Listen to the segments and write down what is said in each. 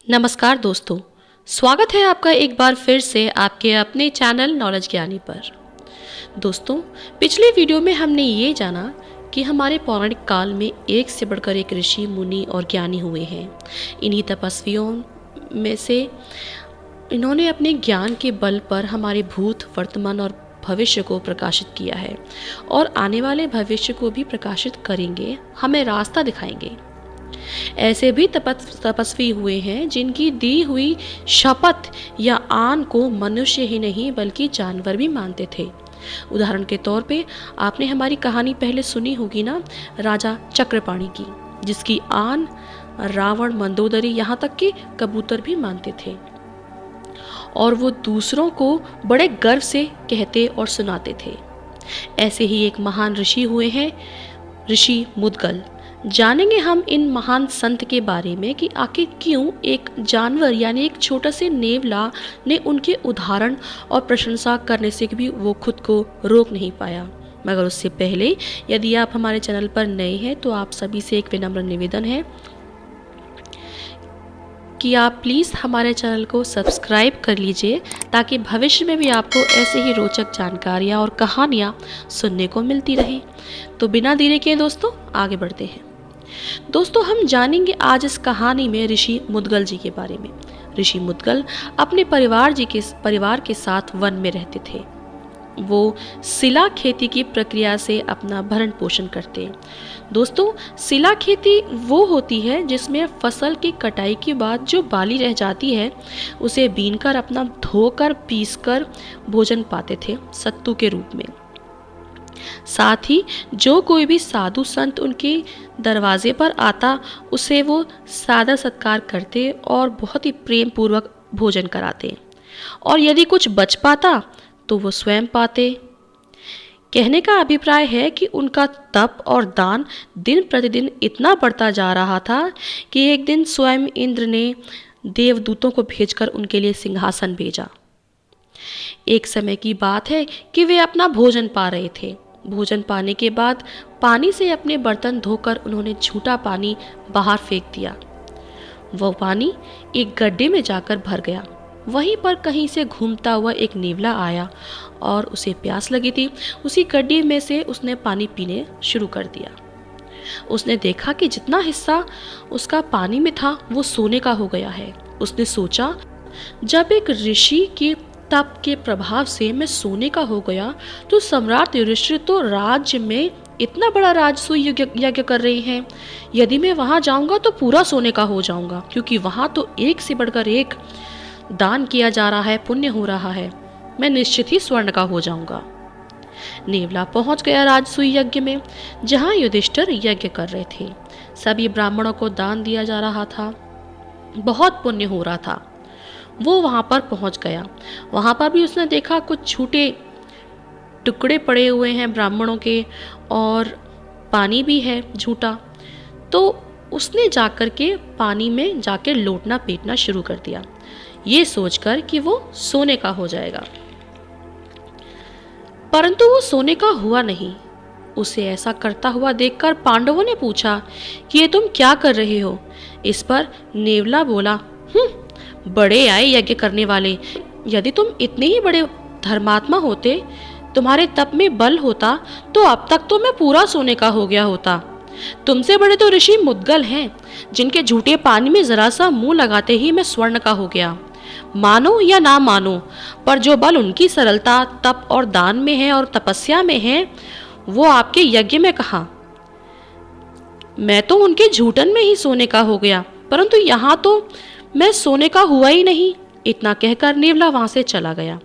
नमस्कार दोस्तों, स्वागत है आपका एक बार फिर से आपके अपने चैनल नॉलेज ज्ञानी पर। दोस्तों, पिछले वीडियो में हमने ये जाना कि हमारे पौराणिक काल में एक से बढ़कर एक ऋषि, मुनि और ज्ञानी हुए हैं। इन्हीं तपस्वियों में से इन्होंने अपने ज्ञान के बल पर हमारे भूत, वर्तमान और भविष्य को प्रकाशित किया है और आने वाले भविष्य को भी प्रकाशित करेंगे, हमें रास्ता दिखाएंगे। ऐसे भी तपस्वी हुए हैं जिनकी दी हुई शपथ या आन को मनुष्य ही नहीं बल्कि जानवर भी मानते थे। उदाहरण के तौर पे आपने हमारी कहानी पहले सुनी होगी ना, राजा चक्रपाणि की, जिसकी आन रावण, मंदोदरी, यहाँ तक कि कबूतर भी मानते थे और वो दूसरों को बड़े गर्व से कहते और सुनाते थे। ऐसे ही एक महान ऋषि हुए हैं, ऋषि मुद्गल। जानेंगे हम इन महान संत के बारे में कि आखिर क्यों एक जानवर यानी एक छोटा से नेवला ने उनके उदाहरण और प्रशंसा करने से भी वो खुद को रोक नहीं पाया। मगर उससे पहले यदि आप हमारे चैनल पर नए हैं तो आप सभी से एक विनम्र निवेदन है कि आप प्लीज़ हमारे चैनल को सब्सक्राइब कर लीजिए ताकि भविष्य में भी आपको ऐसे ही रोचक जानकारियाँ और कहानियाँ सुनने को मिलती रहे। तो बिना देरी के दोस्तों आगे बढ़ते हैं। दोस्तों, हम जानेंगे आज इस कहानी में ऋषि मुद्गल जी के बारे में। ऋषि मुद्गल अपने परिवार के साथ वन में रहते थे। वो सिला खेती की प्रक्रिया से अपना भरण पोषण करते हैं। दोस्तों, सिला खेती वो होती है जिसमें फसल की कटाई के बाद जो बाली रह जाती है उसे बीनकर अपना धोकर पीसकर भोजन पाते थे सत्तू के रूप में। साथ ही जो कोई भी साधु संत उनके दरवाजे पर आता उसे वो सादा सत्कार करते और बहुत ही प्रेम पूर्वक भोजन कराते और यदि कुछ बच पाता तो वो स्वयं पाते। कहने का अभिप्राय है कि उनका तप और दान दिन प्रतिदिन इतना बढ़ता जा रहा था कि एक दिन स्वयं इंद्र ने देवदूतों को भेजकर उनके लिए सिंहासन भेजा। एक समय की बात है कि वे अपना भोजन पा रहे थे। भोजन पाने के बाद पानी से अपने बर्तन धोकर उन्होंने झूठा पानी बाहर फेंक दिया। वह पानी एक गड्ढे में जाकर भर गया। वहीं पर कहीं से घूमता हुआ एक नेवला आया और उसे प्यास लगी थी। उसी गड्ढे में से उसने पानी पीने शुरू कर दिया। उसने देखा कि जितना हिस्सा उसका पानी में था वो सोने का हो गया है। उसने सोचा, जब एक ऋषि के तप के प्रभाव से मैं सोने का हो गया तो सम्राट युधिष्ठिर तो राज्य में इतना बड़ा राजसूय यज्ञ कर रहे हैं। यदि मैं वहां जाऊंगा तो पूरा सोने का हो जाऊंगा, क्योंकि वहां तो एक से बढ़कर एक दान किया जा रहा है, पुण्य हो रहा है। मैं निश्चित ही स्वर्ण का हो जाऊंगा। नेवला पहुंच गया राजसूय यज्ञ में जहां युधिष्ठिर यज्ञ कर रहे थे। सभी ब्राह्मणों को दान दिया जा रहा था, बहुत पुण्य हो रहा था। वो वहां पर पहुंच गया। वहां पर भी उसने देखा कुछ छूटे टुकड़े पड़े हुए हैं ब्राह्मणों के और पानी भी है झूठा। तो उसने जाकर के पानी में जाकर लोटना पीटना शुरू कर दिया, ये सोचकर कि वो सोने का हो जाएगा। परंतु वो सोने का हुआ नहीं। उसे ऐसा करता हुआ देखकर पांडवों ने पूछा कि ये तुम क्या कर रहे हो। इस पर नेवला बोला, बड़े आए यज्ञ करने वाले, यदि तुम इतने ही बड़े धर्मात्मा होते, तुम्हारे तप में बल होता तो अब तक तो मैं पूरा सोने का हो गया होता। तुमसे बड़े तो ऋषि मुद्गल हैं, जिनके झूठे पानी में जरा सा मुंह लगाते ही मैं स्वर्ण का हो गया। मानो या ना मानो, पर जो बल उनकी सरलता, तप और दान में है और तपस्या में है, वो आपके यज्ञ में कहाँ। मैं तो उनके झूठन में ही सोने का हो गया, परंतु यहाँ तो मैं सोने का हुआ ही नहीं। इतना कहकर नेवला वहां से चला गया।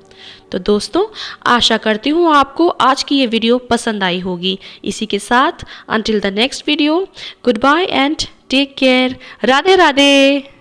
तो दोस्तों, आशा करती हूँ आपको आज की ये वीडियो पसंद आई होगी। इसी के साथ until the next video, good bye and take care. Radhe Radhe.